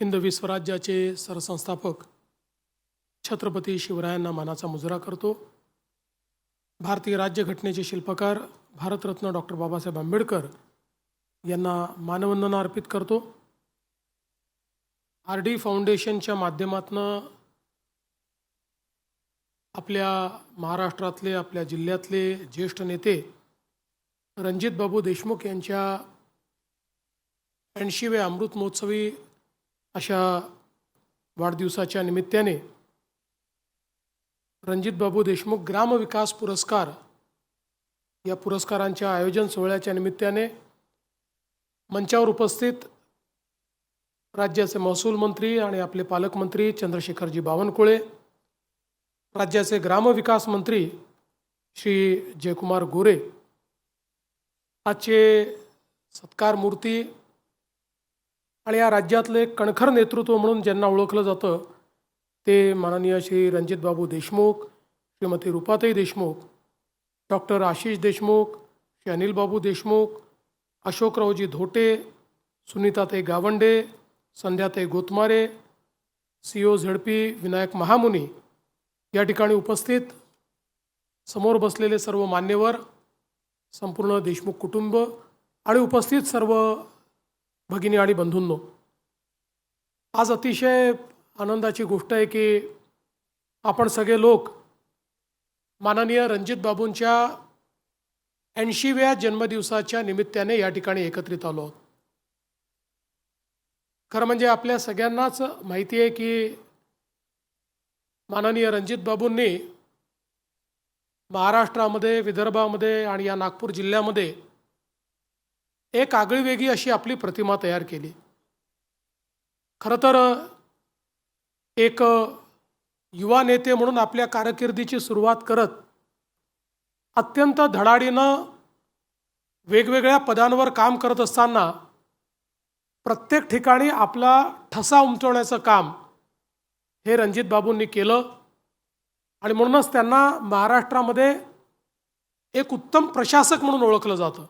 हिंदवी स्वराज्याचे सरसंस्थापक छत्रपती शिवरायांना मानाचा मुजरा करतो। भारतीय राज्यघटनेचे शिल्पकार भारतरत्न डॉक्टर बाबासाहेब आंबेडकर यांना मानवंदना अर्पित करतो। आर.डी. फाउंडेशनच्या माध्यमातून आपल्या महाराष्ट्रातले आपल्या जिल्ह्यातले ज्येष्ठ नेते रणजित बाबू देशमुख यांच्या 80व्या अमृत महोत्सवी अशा वाढदिवसाच्या निमित्ताने रणजित बाबू देशमुख ग्राम विकास पुरस्कार या पुरस्कारांच्या आयोजन सोहळ्याच्या निमित्ताने मंचावर उपस्थित राज्याचे महसूल मंत्री आणि आपले पालकमंत्री चंद्रशेखरजी बावनकुळे, राज्याचे ग्रामविकास मंत्री श्री जयकुमार गोरे, आजचे सत्कार मूर्ती आणि या राज्यातले कणखर नेतृत्व म्हणून ज्यांना ओळखलं जातं ते माननीय श्री रणजित बाबू देशमुख, श्रीमती रूपाताई देशमुख, डॉक्टर आशिष देशमुख, श्री अनिल बाबू देशमुख, अशोकरावजी धोटे, सुनीताताई गावंडे, संध्याताई गोतमारे, CO झेडपी विनायक महामुनी, या ठिकाणी उपस्थित समोर बसलेले सर्व मान्यवर, संपूर्ण देशमुख कुटुंब आणि उपस्थित सर्व भगिनी आणि बंधूंनो, आज अतिशय आनंदाची गोष्ट आहे की आपण सगळे लोक माननीय रणजित बाबूंच्या 80व्या जन्मदिवसाच्या निमित्ताने या ठिकाणी एकत्रित आलो आहोत। खरं म्हणजे आपल्या सगळ्यांनाच माहिती आहे की माननीय रणजित बाबूंनी महाराष्ट्रामध्ये, विदर्भामध्ये आणि या नागपूर जिल्ह्यामध्ये एक आगळीवेगळी अशी आपली प्रतिमा तयार केली। खरं तर एक युवा नेते म्हणून आपल्या कारकिर्दीची सुरुवात करत अत्यंत धडाडीनं वेगवेगळ्या पदांवर काम करत असताना प्रत्येक ठिकाणी आपला ठसा उमटवण्याचं काम हे रणजित बाबूंनी केलं आणि म्हणूनच त्यांना महाराष्ट्रामध्ये एक उत्तम प्रशासक म्हणून ओळखलं जातं।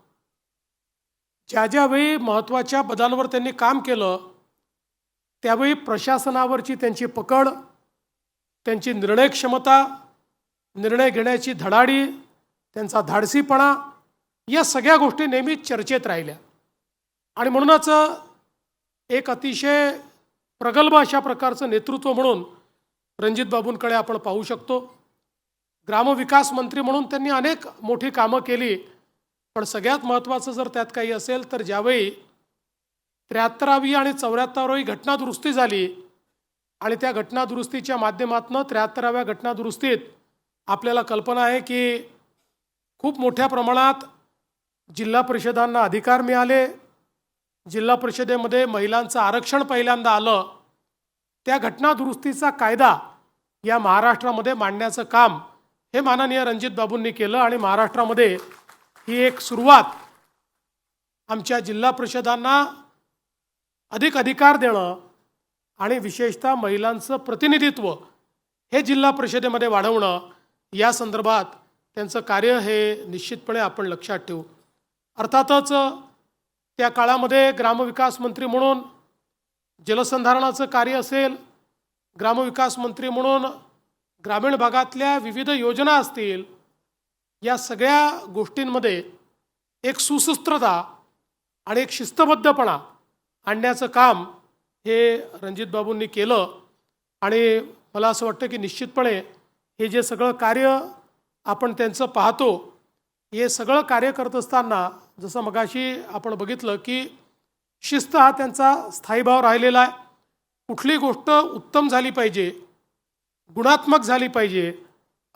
ज्या ज्यावेळी महत्त्वाच्या पदांवर त्यांनी काम केलं त्यावेळी प्रशासनावरची त्यांची पकड, त्यांची निर्णय क्षमता, निर्णय घेण्याची धडाडी, त्यांचा धाडसीपणा, या सगळ्या गोष्टी नेहमीच चर्चेत राहिल्या आणि म्हणूनच एक अतिशय प्रगल्भ अशा प्रकारचं नेतृत्व म्हणून रणजित बाबूंकडे आपण पाहू शकतो। ग्रामविकास मंत्री म्हणून त्यांनी अनेक मोठी कामं केली, पण सगळ्यात महत्त्वाचं जर त्यात काही असेल तर ज्यावेळी 73वी आणि 74वी घटनादुरुस्ती झाली आणि त्या घटनादुरुस्तीच्या माध्यमातून 73व्या घटनादुरुस्तीत आपल्याला कल्पना आहे की खूप मोठ्या प्रमाणात जिल्हा परिषदांना अधिकार मिळाले, जिल्हा परिषदेमध्ये महिलांचं आरक्षण पहिल्यांदा आलं। त्या घटनादुरुस्तीचा कायदा या महाराष्ट्रामध्ये मांडण्याचं काम हे माननीय रणजित बाबूंनी केलं आणि महाराष्ट्रामध्ये ही एक सुरुवात आमच्या जिल्हा परिषदांना अधिक अधिकार देणं आणि विशेषतः महिलांचं प्रतिनिधित्व हे जिल्हा परिषदेमध्ये वाढवणं या संदर्भात त्यांचं कार्य हे निश्चितपणे आपण लक्षात ठेवू। अर्थातच त्या काळामध्ये ग्रामविकास मंत्री म्हणून जलसंधारणाचं कार्य असेल, ग्रामविकास मंत्री म्हणून ग्रामीण भागातल्या विविध योजना असतील, या सगळ्या गोष्टींमध्ये एक सुसूत्रता आणि एक शिस्तबद्धपणा आणण्याचं काम हे रणजित बाबूंनी केलं आणि मला असं वाटतं की निश्चितपणे हे जे सगळं कार्य आपण त्यांचं पाहतो, हे सगळं कार्य करत असताना जसं मगाशी आपण बघितलं की शिस्त हा त्यांचा स्थायीभाव राहिलेला आहे। कुठली गोष्ट उत्तम झाली पाहिजे, गुणात्मक झाली पाहिजे,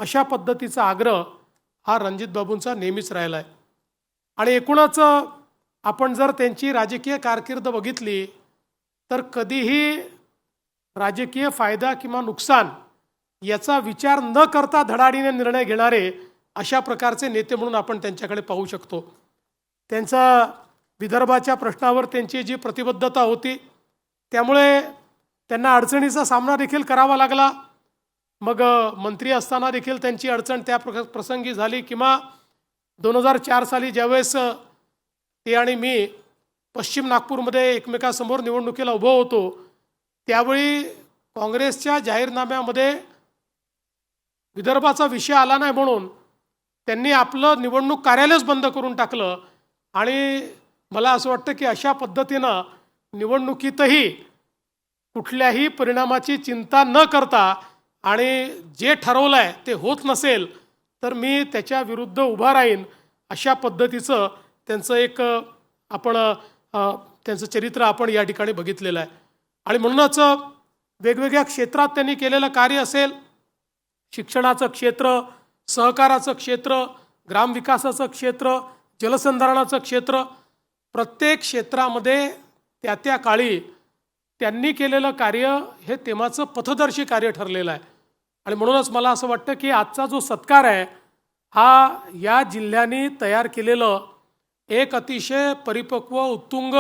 अशा पद्धतीचा आग्रह हा रणजित बाबूंचा नेहमीच राहिला आहे। आणि एकूणच आपण जर त्यांची राजकीय कारकीर्द बघितली तर कधीही राजकीय फायदा किंवा नुकसान याचा विचार न करता धडाडीने निर्णय घेणारे अशा प्रकारचे नेते म्हणून आपण त्यांच्याकडे पाहू शकतो। त्यांचा विदर्भाच्या प्रश्नावर त्यांची जी प्रतिबद्धता होती त्यामुळे त्यांना अडचणीचा सामना देखील करावा लागला। मग मंत्री असताना देखील त्यांची अडचण त्या प्रसंगी झाली किंवा 2004 साली ज्यावेळेस ते आणि मी पश्चिम नागपूरमध्ये एकमेकासमोर निवडणुकीला उभं होतो त्यावेळी काँग्रेसच्या जाहीरनाम्यामध्ये विदर्भाचा विषय आला नाही म्हणून त्यांनी आपलं निवडणूक कार्यालयच बंद करून टाकलं. आणि मला असं वाटतं की अशा पद्धतीनं निवडणुकीतही कुठल्याही परिणामाची चिंता न करता आणि जे ठरवलं आहे ते होत नसेल तर मी त्याच्या विरुद्ध उभा राहीन, अशा पद्धतीचं त्यांचं एक त्यांचं चरित्र आपण या ठिकाणी बघितलेलं आहे. आणि म्हणूनच वेगवेगळ्या क्षेत्रात त्यांनी केलेलं कार्य असेल, शिक्षणाचं क्षेत्र, सहकाराचं क्षेत्र, ग्रामविकासाचं क्षेत्र, जलसंधारणाचं क्षेत्र, प्रत्येक क्षेत्रामध्ये त्या त्या काळी त्यांनी केलेलं कार्य हे तेव्हाचं पथदर्शी कार्य ठरलेलं आहे. आणि म्हणूनच मला असं वाटतं की आजचा जो सत्कार आहे हा या जिल्ह्यांनी तयार केलेलं एक अतिशय परिपक्व उत्तुंग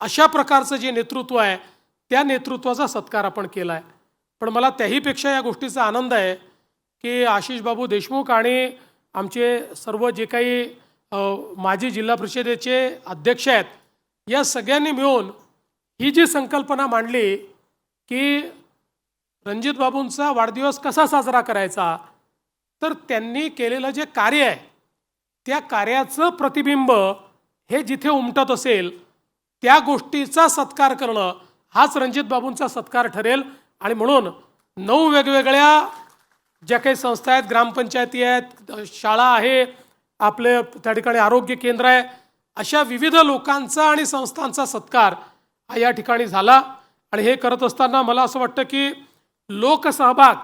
अशा प्रकारचं जे नेतृत्व आहे त्या नेतृत्वाचा सत्कार आपण केला आहे. पण मला त्याहीपेक्षा या गोष्टीचा आनंद आहे की आशिष बाबू देशमुख आणि आमचे सर्व जे काही माजी जिल्हा परिषदेचे अध्यक्ष आहेत या सगळ्यांनी मिळून ही जी संकल्पना मांडली की रणजित बाबूंचा वाढदिवस कसा साजरा करायचा, तर त्यांनी केलेलं जे कार्य आहे त्या कार्याचं प्रतिबिंब हे जिथे उमटत असेल त्या गोष्टीचा सत्कार करणं हाच रणजित बाबूंचा सत्कार ठरेल. आणि म्हणून 9 वेगवेगळ्या ज्या काही संस्था आहेत, ग्रामपंचायती आहेत, शाळा आहे, आपले त्या ठिकाणी आरोग्य केंद्र आहे, अशा विविध लोकांचा आणि संस्थांचा सत्कार हा या ठिकाणी झाला. आणि हे करत असताना मला असं वाटतं की लोकसहभाग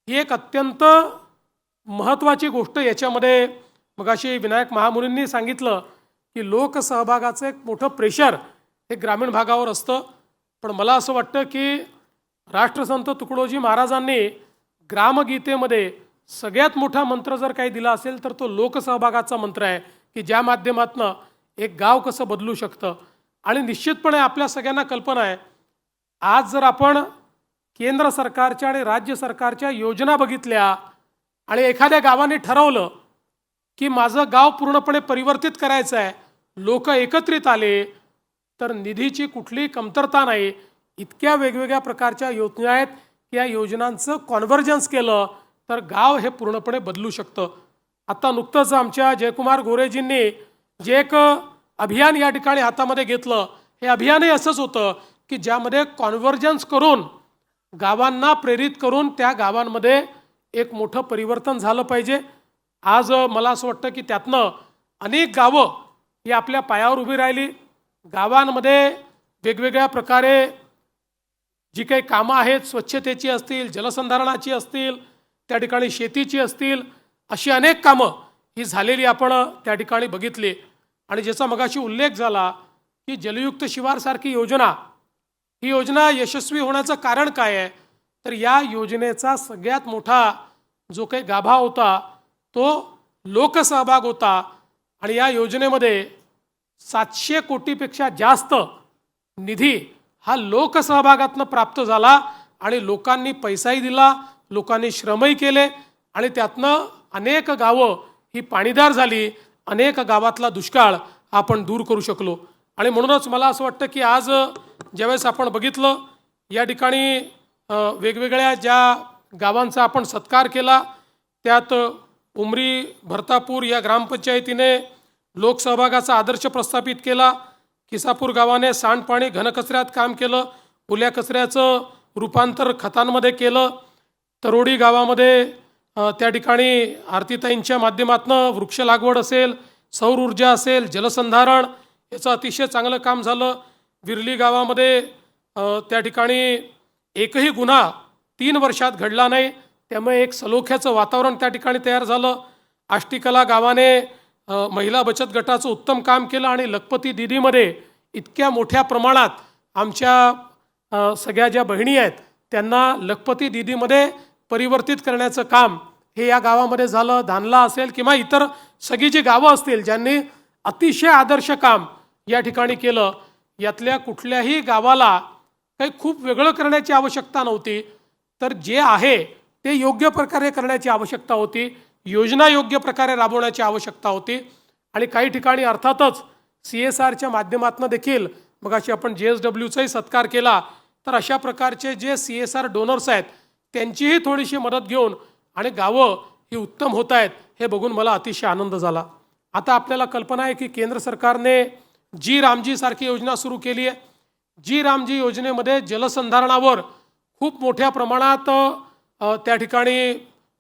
ही एक अत्यंत महत्त्वाची गोष्ट याच्यामध्ये. मगाशी विनायक महामुनींनी सांगितलं की लोकसहभागाचं एक मोठं प्रेशर हे ग्रामीण भागावर असतं. पण मला असं वाटतं की राष्ट्रसंत तुकडोजी महाराजांनी ग्रामगीतेमध्ये सगळ्यात मोठा मंत्र जर काही दिला असेल तर तो लोकसहभागाचा मंत्र आहे की ज्या माध्यमातून एक गाव कसं बदलू शकतं. आणि निश्चितपणे आपल्या सगळ्यांना कल्पना आहे, आज जर आपण केंद्र सरकारच्या आणि राज्य सरकारच्या योजना बघितल्या आणि एखाद्या गावाने ठरवलं की माझं गाव पूर्णपणे परिवर्तित करायचं आहे, लोक एकत्रित आले तर निधीची कुठलीही कमतरता नाही. इतक्या वेगवेगळ्या प्रकारच्या योजना आहेत की या योजनांचं कॉन्व्हर्जन्स केलं तर गाव हे पूर्णपणे बदलू शकतं. आता नुकतंच आमच्या जयकुमार गोरेजींनी जे एक अभियान या ठिकाणी हातामध्ये घेतलं, हे अभियानही असंच होतं की ज्यामध्ये कॉन्व्हर्जन्स करून गावांना प्रेरित करून त्या गावांमध्ये एक मोठं परिवर्तन झालं पाहिजे. आज मला असं वाटतं की त्यातनं अनेक गावं ही आपल्या पायावर उभी राहिली. गावांमध्ये वेगवेगळ्या प्रकारे जी काही कामं आहेत, स्वच्छतेची असतील, जलसंधारणाची असतील, त्या ठिकाणी शेतीची असतील, अशी अनेक कामं ही झालेली आपण त्या ठिकाणी बघितली. आणि ज्याचा मगाशी उल्लेख झाला की जलयुक्त शिवारसारखी योजना, ही योजना यशस्वी होण्याचं कारण काय आहे, तर या योजनेचा सगळ्यात मोठा जो काही गाभा होता तो लोकसहभाग होता. आणि या योजनेमध्ये 700 कोटीपेक्षा जास्त निधी हा लोकसहभागातून प्राप्त झाला. आणि लोकांनी पैसाही दिला, लोकांनी श्रमही केले आणि त्यातनं अनेक गावं ही पाणीदार झाली, अनेक गावातला दुष्काळ आपण दूर करू शकलो. आणि म्हणूनच मला असं वाटतं की आज ज्यावेळेस आपण बघितलं या ठिकाणी वेगवेगळ्या ज्या गावांचा आपण सत्कार केला, त्यात उमरी भरतापूर या ग्रामपंचायतीने लोकसहभागाचा आदर्श प्रस्थापित केला. किसापूर गावाने सांडपाणी घनकचऱ्यात काम केलं, ओल्या कचऱ्याचं रूपांतर खतांमध्ये केलं. तरोडी गावामध्ये त्या ठिकाणी आरतीताईंच्या माध्यमातून वृक्ष लागवड असेल, सौर ऊर्जा असेल, जलसंधारण याचं अतिशय चांगलं काम झालं. विरली गावामध्ये त्या ठिकाणी एकही गुन्हा 3 वर्षात घडला नाही, त्यामुळे एक सलोख्याचं वातावरण त्या ठिकाणी तयार झालं. आष्टीकला गावाने महिला बचत गटाचं उत्तम काम केलं आणि लखपती दीदीमध्ये इतक्या मोठ्या प्रमाणात आमच्या सगळ्या ज्या बहिणी आहेत त्यांना लखपती दीदीमध्ये परिवर्तित करण्याचं काम हे या गावामध्ये झालं. धानला असेल किंवा इतर सगळी जी गावं असतील ज्यांनी अतिशय आदर्श काम या ठिकाणी केलं, यातल्या कुठल्याही गावाला काही खूप वेगळं करण्याची आवश्यकता नव्हती, तर जे आहे ते योग्य प्रकारे करण्याची आवश्यकता होती, योजना योग्य प्रकारे राबवण्याची आवश्यकता होती. आणि काही ठिकाणी अर्थातच CSRच्या माध्यमातून देखील मगाशी आपण JSWचाही सत्कार केला, तर अशा प्रकारचे जे CSR डोनर्स आहेत त्यांचीही थोडीशी मदत घेऊन आणि गावं ही उत्तम होत आहेत हे बघून मला अतिशय आनंद झाला. आता आपल्याला कल्पना आहे की केंद्र सरकारने जी रामजी सारखी योजना सुरू केली आहे. जी रामजी योजनेमध्ये जलसंधारणावर खूप मोठ्या प्रमाणात त्या ठिकाणी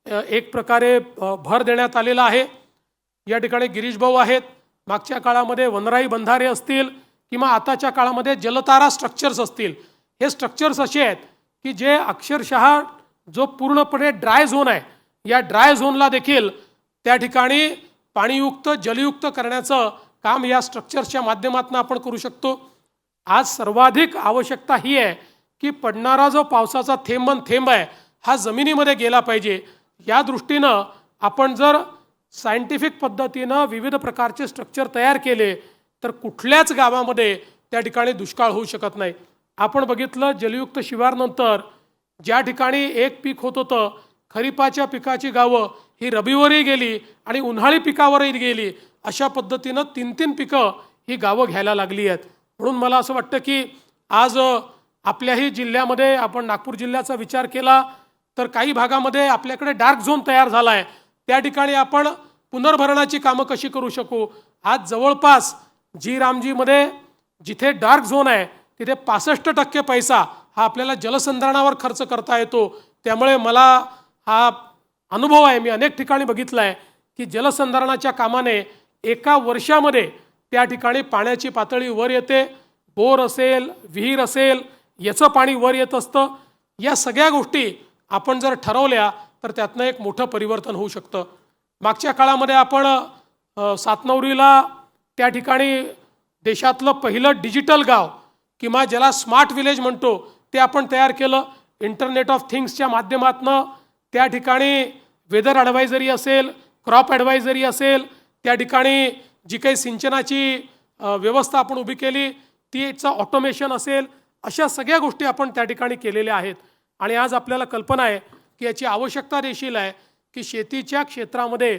एक प्रकारे भर देण्यात आलेला आहे. या ठिकाणी गिरीश भाऊ आहेत. मागच्या काळामध्ये वनराई बंधारे असतील किंवा आताच्या काळामध्ये जलतारा स्ट्रक्चर्स असतील, हे स्ट्रक्चर्स असे आहेत की जे अक्षरशः जो पूर्णपणे ड्राय झोन आहे या ड्राय झोनला देखील त्या ठिकाणी पाणीयुक्त जलयुक्त करण्याचं काम या स्ट्रक्चर्सच्या माध्यमातून आपण करू शकतो. आज सर्वाधिक आवश्यकता ही आहे की पडणारा जो पावसाचा थेंब आहे हा जमिनीमध्ये गेला पाहिजे. या दृष्टीनं आपण जर सायंटिफिक पद्धतीनं विविध प्रकारचे स्ट्रक्चर तयार केले तर कुठल्याच गावामध्ये त्या ठिकाणी दुष्काळ होऊ शकत नाही. आपण बघितलं जलयुक्त शिवारनंतर ज्या ठिकाणी एक पीक होत होतं, खरीपाच्या पिकाची गावं ही रबीवरही गेली आणि उन्हाळी पिकावरही गेली. अशा पद्धतीनं 3-3 पिकं ही गावं घ्यायला लागली आहेत. म्हणून मला असं वाटतं की आज आपल्याही जिल्ह्यामध्ये आपण नागपूर जिल्ह्याचा विचार केला तर काही भागामध्ये आपल्याकडे डार्क झोन तयार झाला आहे. त्या ठिकाणी आपण पुनर्भरणाची कामं कशी करू शकू. आज जवळपास जी रामजीमध्ये जिथे डार्क झोन आहे तिथे 65% पैसा हा आपल्याला जलसंधारणावर खर्च करता येतो. त्यामुळे मला हा अनुभव आहे, मी अनेक ठिकाणी बघितला आहे की जलसंधारणाच्या कामाने एका वर्षामध्ये त्या ठिकाणी पाण्याची पातळी वर येते. बोर असेल, विहीर असेल, याचं पाणी वर येत असतं. या सगळ्या गोष्टी आपण जर ठरवल्या तर त्यातनं एक मोठं परिवर्तन होऊ शकतं. मागच्या काळामध्ये आपण सातनवरीला त्या ठिकाणी देशातलं पहिलं डिजिटल गाव किंवा ज्याला स्मार्ट विलेज म्हणतो ते आपण तयार केलं. इंटरनेट ऑफ थिंग्सच्या माध्यमातून त्या ठिकाणी वेदर ॲडवायझरी असेल, क्रॉप ॲडवायझरी असेल, त्या ठिकाणी जी काही सिंचनाची व्यवस्था आपण उभी केली तीचं ऑटोमेशन असेल, अशा सगळ्या गोष्टी आपण त्या ठिकाणी केलेल्या आहेत. आणि आज आपल्याला कल्पना आहे की याची आवश्यकता देखील आहे की शेतीच्या क्षेत्रामध्ये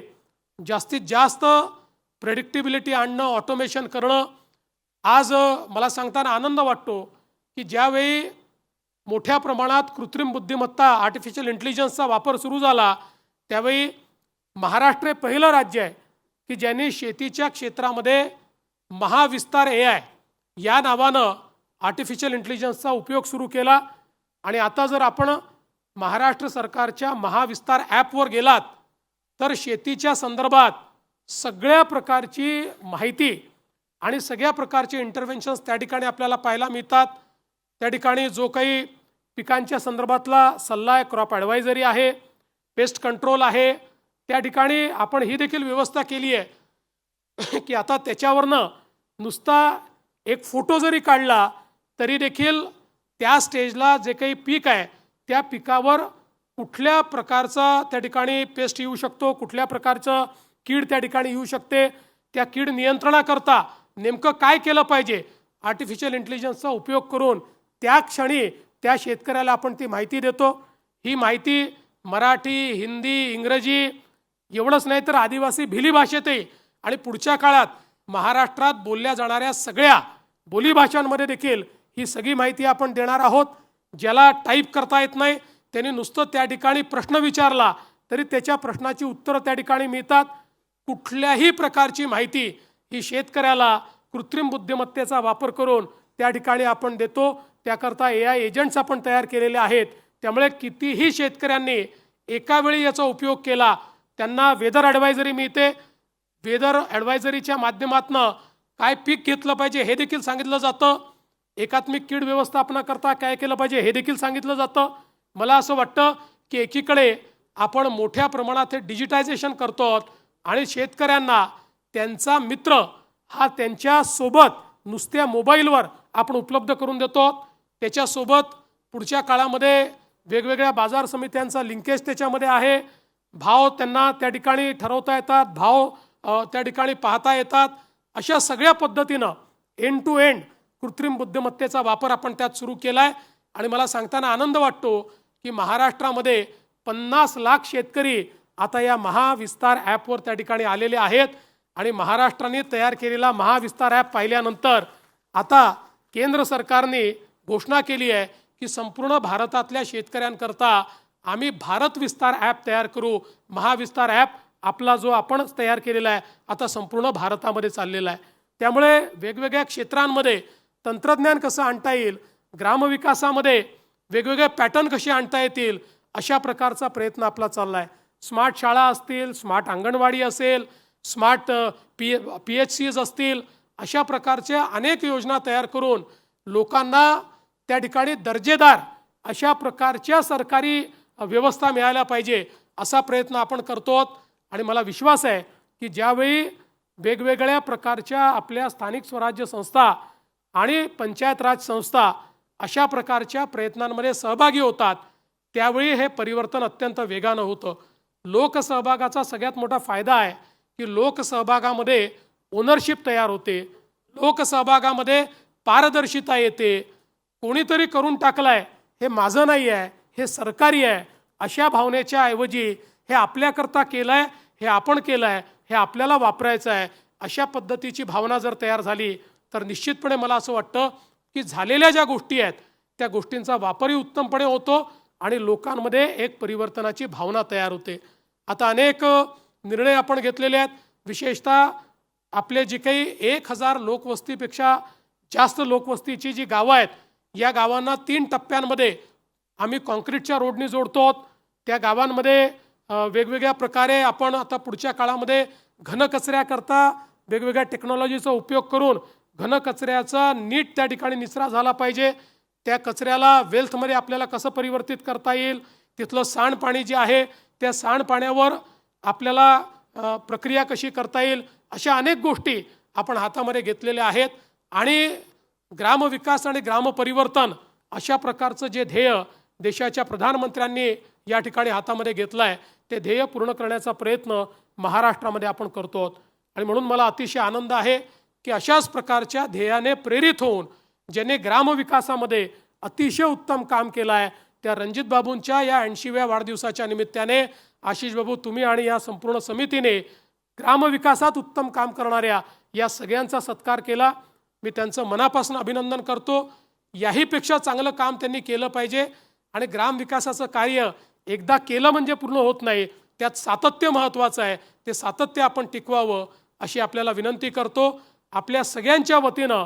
जास्तीत जास्त प्रेडिक्टिबिलिटी आणणं, ऑटोमेशन करणं. आज मला सांगताना आनंद वाटतो की ज्यावेळी मोठ्या प्रमाणात कृत्रिम बुद्धिमत्ता आर्टिफिशियल इंटेलिजन्सचा वापर सुरू झाला त्यावेळी महाराष्ट्र हे पहिलं राज्य आहे की ज्यांनी शेतीच्या क्षेत्रामध्ये महाविस्तार AI या नावानं आर्टिफिशियल इंटेलिजन्सचा उपयोग सुरू केला. आणि आता जर आपण महाराष्ट्र सरकारच्या महाविस्तार ॲपवर गेलात तर शेतीच्या संदर्भात सगळ्या प्रकारची माहिती आणि सगळ्या प्रकारचे इंटरव्हेन्शन्स त्या ठिकाणी आपल्याला पाहायला मिळतात. त्या ठिकाणी जो काही पिकांच्या संदर्भातला सल्ला आहे, क्रॉप ॲडवायझरी आहे, पेस्ट कंट्रोल आहे, त्या ठिकाणी आपण ही देखील व्यवस्था केली आहे की आता त्याच्यावरनं नुसता एक फोटो जरी काढला तरी देखील त्या स्टेजला जे काही पीक आहे त्या पिकावर कुठल्या प्रकारचा त्या ठिकाणी पेस्ट येऊ शकतो, कुठल्या प्रकारचं कीड त्या ठिकाणी येऊ शकते, त्या कीड नियंत्रणाकरता नेमकं काय केलं पाहिजे, आर्टिफिशियल इंटेलिजन्सचा उपयोग करून त्या क्षणी त्या शेतकऱ्याला आपण ती माहिती देतो. ही माहिती मराठी, हिंदी, इंग्रजी एवढंच नाही तर आदिवासी भिली भाषेतही आणि पुढच्या काळात महाराष्ट्रात बोलल्या जाणाऱ्या सगळ्या बोलीभाषांमध्ये देखील ही सगळी माहिती आपण देणार आहोत. ज्याला टाईप करता येत नाही त्यांनी नुसतं त्या ठिकाणी प्रश्न विचारला तरी त्याच्या प्रश्नाची उत्तरं त्या ठिकाणी मिळतात. कुठल्याही प्रकारची माहिती ही शेतकऱ्याला कृत्रिम बुद्धिमत्तेचा वापर करून त्या ठिकाणी आपण देतो. त्याकरता AI एजंट्स आपण तयार केलेले आहेत. त्यामुळे कितीही शेतकऱ्यांनी एका वेळी याचा उपयोग केला त्यांना वेदर ॲडवायझरी मिळते. वेदर ॲडवायझरीच्या माध्यमातून काय पीक घेतलं पाहिजे हे देखील सांगितलं जातं. एकात्मिक कीड व्यवस्थापनाकरता काय केलं पाहिजे हे देखील सांगितलं जातं. मला असं वाटतं की एकीकडे आपण मोठ्या प्रमाणात हे डिजिटायझेशन करतो आणि शेतकऱ्यांना त्यांचा मित्र हा त्यांच्यासोबत नुसत्या मोबाईलवर आपण उपलब्ध करून देतो. त्याच्यासोबत पुढच्या काळामध्ये वेगवेगळ्या बाजार समित्यांचा लिंकेज त्याच्यामध्ये आहे. भाव त्यांना त्या ठिकाणी ठरवता येतात, भाव त्या ठिकाणी पाहता येतात. अशा सगळ्या पद्धतीनं एंड टू एंड कृत्रिम बुद्धिमत्तेचा वापर आपण त्यात सुरू केला आहे. आणि मला सांगताना आनंद वाटतो की महाराष्ट्रामध्ये 50 लाख शेतकरी आता या महाविस्तार ॲपवर त्या ठिकाणी आलेले आहेत. आणि महाराष्ट्राने तयार केलेला महाविस्तार ॲप पाहिल्यानंतर आता केंद्र सरकारने घोषणा केली आहे की संपूर्ण भारतातल्या शेतकऱ्यांकरता आम्ही भारत विस्तार ॲप तयार करू. महाविस्तार ॲप आपला जो आपणच तयार केलेला आहे आता संपूर्ण भारतामध्ये चाललेला आहे. त्यामुळे वेगवेगळ्या क्षेत्रांमध्ये तंत्रज्ञान कसं आणता येईल, ग्रामविकासामध्ये वेगवेगळे पॅटर्न कसे आणता येतील, अशा प्रकारचा प्रयत्न आपला चालला आहे. स्मार्ट शाळा असतील, स्मार्ट अंगणवाडी असेल, स्मार्ट PHCs असतील, अशा प्रकारच्या अनेक योजना तयार करून लोकांना त्या ठिकाणी दर्जेदार अशा प्रकारच्या सरकारी व्यवस्था मिळायला पाहिजे असा प्रयत्न आपण करतो. आणि मला विश्वास आहे की ज्यावेळी वेगवेगळ्या प्रकारच्या आपल्या स्थानिक स्वराज्य संस्था आणि पंचायत राज संस्था अशा प्रकारच्या प्रयत्नांमध्ये सहभागी होतात त्यावेळी हे परिवर्तन अत्यंत वेगानं होतं. लोकसहभागाचा सगळ्यात मोठा फायदा आहे की लोकसहभागामध्ये ओनरशिप तयार होते, लोकसहभागामध्ये पारदर्शिता येते. कोणीतरी करून टाकलाय, हे माझं नाही आहे, हे सरकारी आहे, अशा भावनेच्या ऐवजी हे आपल्याकरता केलं आहे, हे आपण केलं आहे, हे आपल्याला वापरायचं आहे, अशा पद्धतीची भावना जर तयार झाली तर निश्चितपणे मला असं वाटतं की झालेल्या ज्या गोष्टी आहेत त्या गोष्टींचा वापरही उत्तमपणे होतो आणि लोकांमध्ये एक परिवर्तनाची भावना तयार होते. आता अनेक निर्णय आपण घेतलेले आहेत. विशेषतः आपले जे काही 1000 लोकवस्तीपेक्षा जास्त लोकवस्तीची जी गावं आहेत या गावांना 3 टप्प्यांमध्ये आम्ही कॉन्क्रीटच्या रोडनी जोडतो. त्या गावांमध्ये वेगवेगळ्या प्रकारे आपण आता पुढच्या काळामध्ये घनकचऱ्याकरता वेगवेगळ्या टेक्नॉलॉजीचा उपयोग करून घनकचऱ्याचा नीट त्या ठिकाणी निचरा झाला पाहिजे. त्या कचऱ्याला वेल्थमध्ये आपल्याला कसं परिवर्तित करता येईल, तिथलं सांडपाणी जे आहे त्या सांडपाण्यावर आपल्याला प्रक्रिया कशी करता येईल, अशा अनेक गोष्टी आपण हातामध्ये घेतलेल्या आहेत. आणि ग्रामविकास आणि ग्रामपरिवर्तन अशा प्रकारचं जे ध्येय देशाच्या प्रधानमंत्र्यांनी या ठिकाणी हातामध्ये घेतलं आहे ते ध्येय पूर्ण करण्याचा प्रयत्न महाराष्ट्रामध्ये आपण करतो. आणि म्हणून मला अतिशय आनंद आहे की अशाच प्रकारच्या ध्येयाने प्रेरित होऊन ज्यांनी ग्रामविकासामध्ये अतिशय उत्तम काम केलं आहे त्या रणजित बाबूंच्या या 80व्या वाढदिवसाच्या निमित्ताने आशिष बाबू, तुम्ही आणि या संपूर्ण समितीने ग्रामविकासात उत्तम काम करणाऱ्या या सगळ्यांचा सत्कार केला. मी त्यांचं मनापासून अभिनंदन करतो. याहीपेक्षा चांगलं काम त्यांनी केलं पाहिजे. आणि ग्रामविकासाचं कार्य एकदा केलं म्हणजे पूर्ण होत नाही, त्यात सातत्य महत्त्वाचं आहे. ते सातत्य आपण टिकवावं अशी आपल्याला विनंती करतो. आपल्या सगळ्यांच्या वतीनं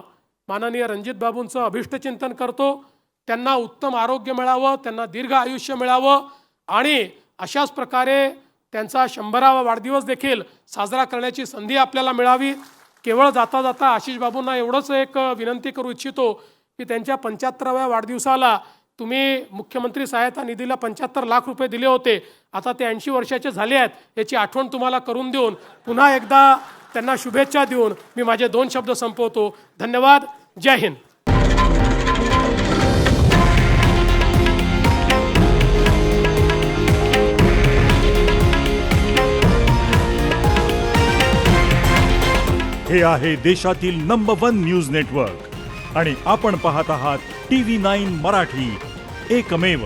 माननीय रणजित बाबूंचं अभिष्टचिंतन करतो. त्यांना उत्तम आरोग्य मिळावं, त्यांना दीर्घ आयुष्य मिळावं आणि अशाच प्रकारे त्यांचा 100वा वाढदिवस देखील साजरा करण्याची संधी आपल्याला मिळावी. केवळ जाता जाता आशिष बाबूंना एवढंच एक विनंती करू इच्छितो की त्यांच्या 75व्या वाढदिवसाला तुम्ही मुख्यमंत्री सहायता निधीला 75 लाख रुपये दिले होते. आता ते 80 वर्षाचे झाले आहेत याची आठवण तुम्हाला करून देऊन पुन्हा एकदा त्यांना शुभेच्छा देऊन मी माझे 2 शब्द संपवतो. धन्यवाद. जय हिंद. हे आहे देशातील नंबर 1 न्यूज नेटवर्क आणि आपण पाहत आहात TV9 मराठी, एकमेव.